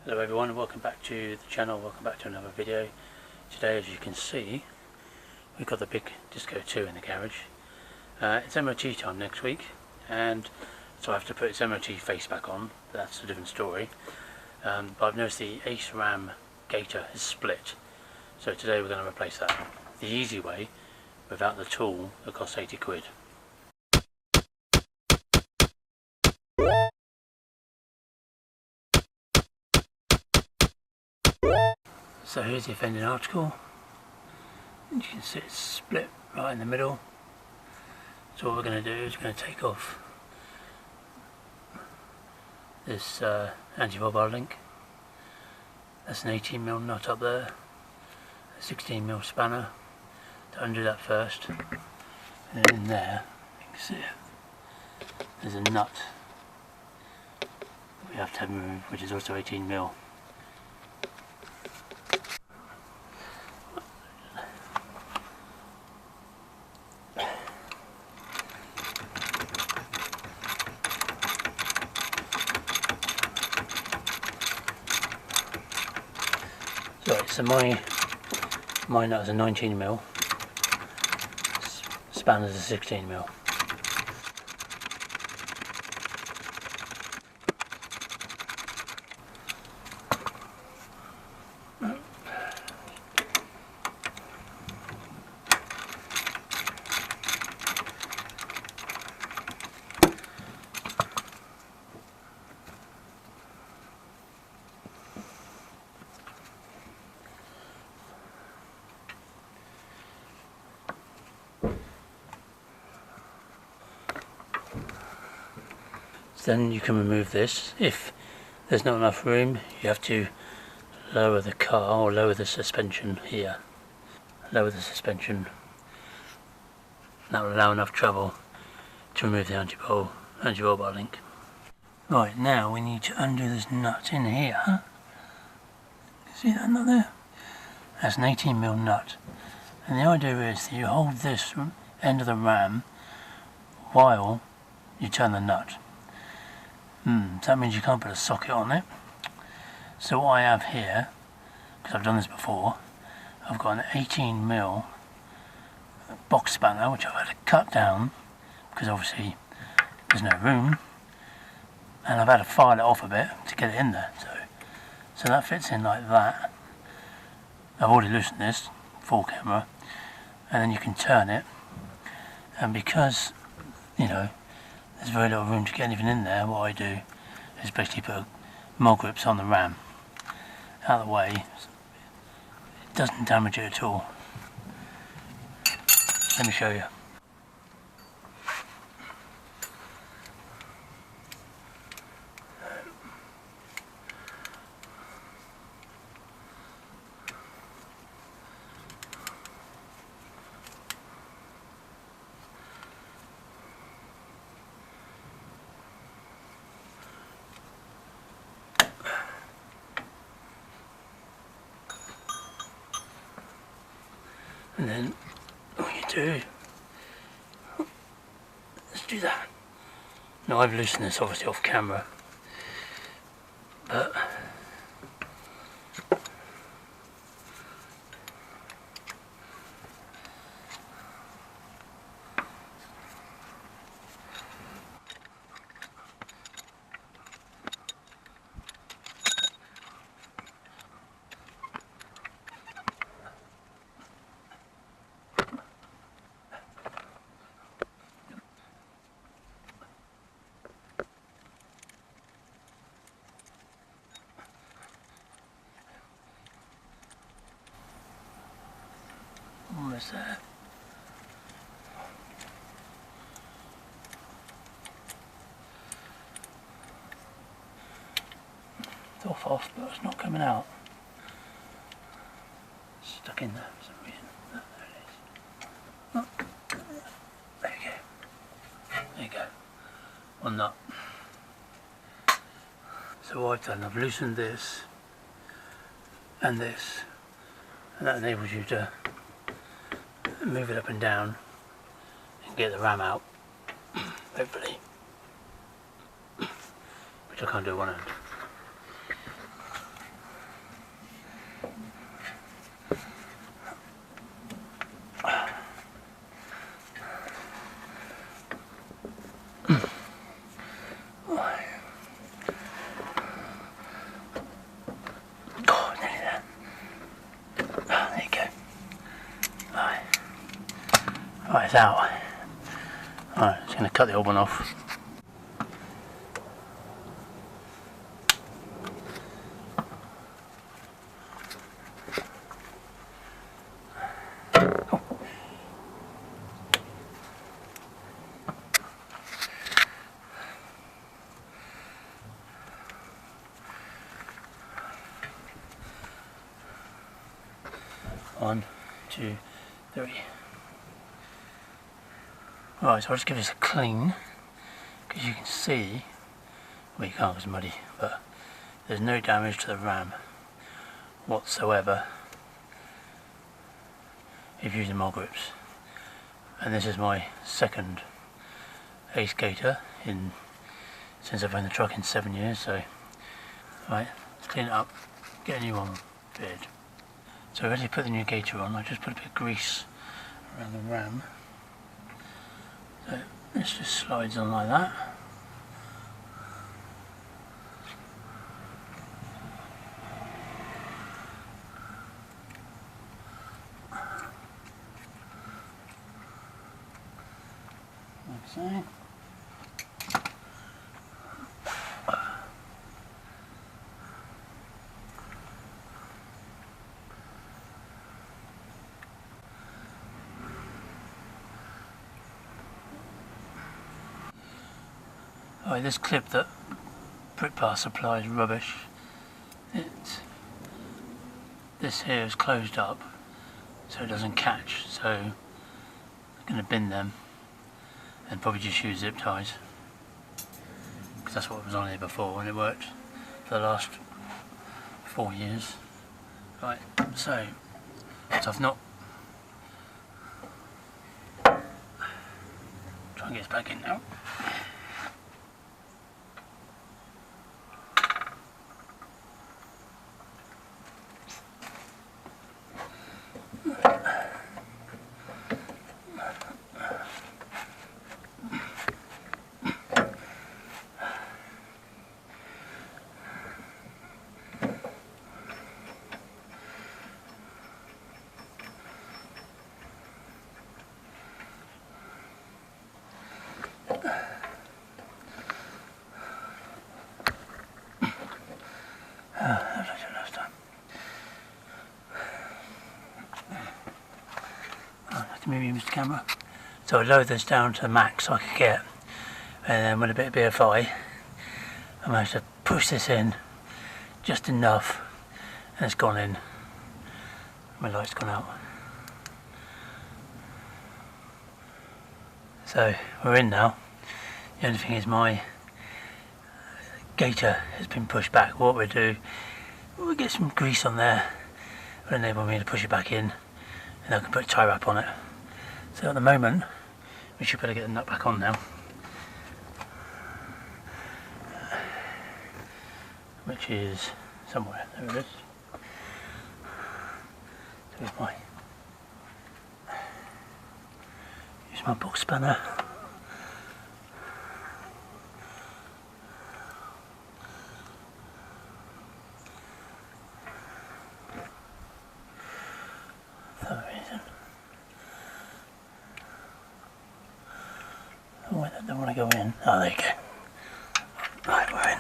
Hello everyone, welcome back to the channel, welcome back to another video. Today, as you can see, we've got the big Disco 2 in the garage. It's MOT time next week, and so I have to put its MOT face back on. That's a different story. But I've noticed the ACE Ram Gaiter is split, so today we're going to replace that the easy way, without the tool that costs 80 quid. So here's the offending article. You can see it's split right in the middle. So what we're going to do is we're going to take off this anti-bobbard link. That's an 18mm nut up there, a 16mm spanner. To undo that first, and then in there you can see there's a nut we have to have removed, which is also 18mm. So my nut is a 19mm, spanner's a 16mm. Then you can remove this. If there's not enough room, you have to lower the car, or lower the suspension here. Lower the suspension. That will allow enough travel to remove the anti-bobbard link. Right, now we need to undo this nut in here. See that nut there? That's an 18mm nut. And the idea is that you hold this end of the ram while you turn the nut. That means you can't put a socket on it. So what I have here, because I've done this before, I've got an 18mm box spanner which I've had to cut down because obviously there's no room, and I've had to file it off a bit to get it in there. So that fits in like that. I've already loosened this full camera, and then you can turn it, and because there's very little room to get anything in there, what I do is basically put mud grips on the ram out of the way. It doesn't damage it at all. Let me show you. And then all you do, let's do that. Now I've loosened this obviously off camera, but almost there. It's off, but it's not coming out. It's stuck in there for some reason. Oh, there it is. Oh, there you go. There you go. One nut. So what I've done, I've loosened this and this, and that enables you to move it up and down and get the ram out, hopefully, which I can't do one hand. comes out. Alright, just going to cut the old one off. One, two, three. Right, so I'll just give this a clean, because you can see, well, you can't because it's muddy, but there's no damage to the ram whatsoever if using mole grips. And this is my second ACE Gaiter since I've owned the truck in 7 years, so right, let's clean it up, get a new one fitted. So ready to put the new Gaiter on. I just put a bit of grease around the ram. So this just slides on like that. Like so. Right, this clip that Brickbar supplies rubbish. This here is closed up so it doesn't catch, so I'm going to bin them and probably just use zip ties, because that's what was on here before and it worked for the last 4 years. Right, so I've not try and get this back in now. Maybe Mr. Camera. So I lowered this down to the max I could get, and then with a bit of BFI I managed to push this in just enough and it's gone in. My light's gone out. So we're in now. The only thing is my Gaiter has been pushed back. What we'll do, we'll get some grease on there, will enable me to push it back in, and I can put a tie wrap on it. So at the moment, we should better get the nut back on now, which is somewhere. There it is. So use my box spanner. For some reason. Why don't want to go in? Oh, there you go. Right, we're in.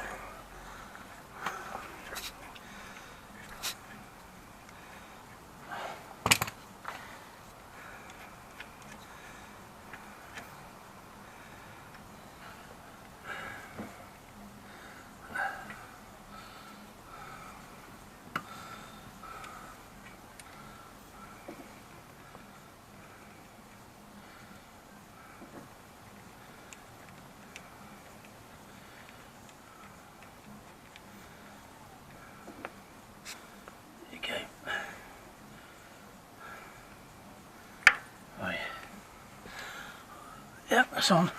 Yep, that's on.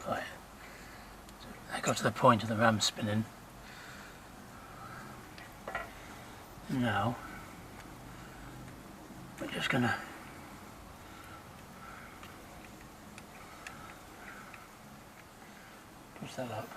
Right. So I got to the point of the ram spinning. Now just gonna push that up.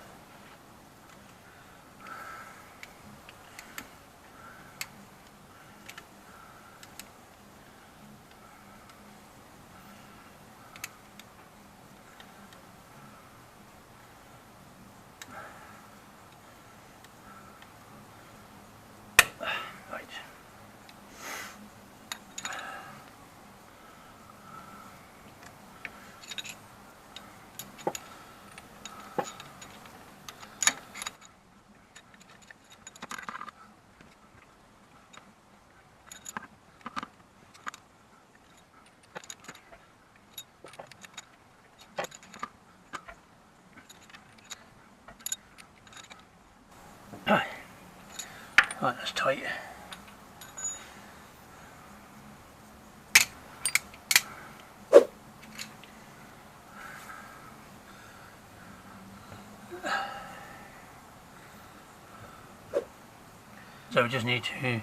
Right. Right, that's tight. So we just need to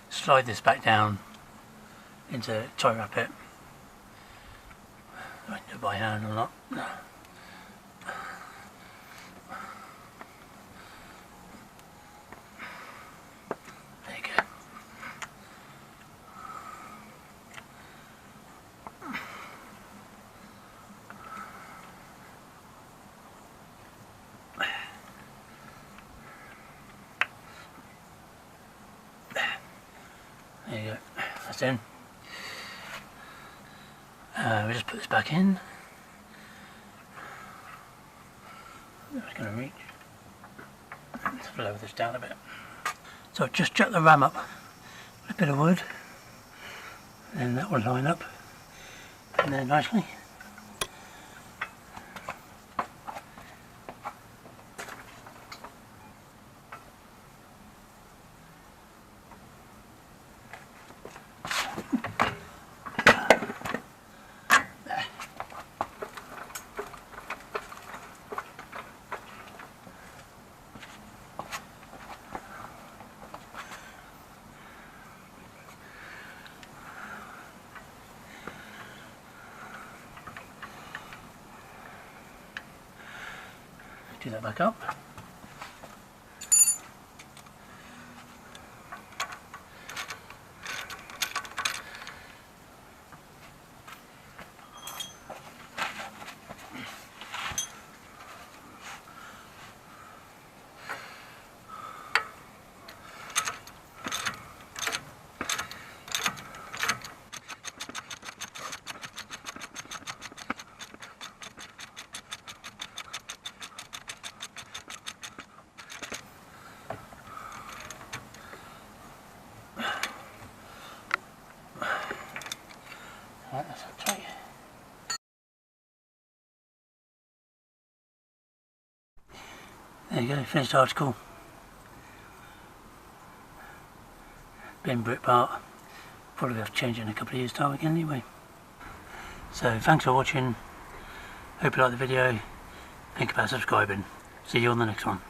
slide this back down into the tie wrap it. Do I do it by hand or not? No. There you go. There you go, that's in. We just put this back in. I'm just going to reach. Let's lower this down a bit. So just jack the ram up with a bit of wood, and then that will line up in there nicely. Do that back up. Right, that's tight. There you go, finished article. Bin brick part. Probably have to change it in a couple of years' time again anyway. So thanks for watching. Hope you liked the video. Think about subscribing. See you on the next one.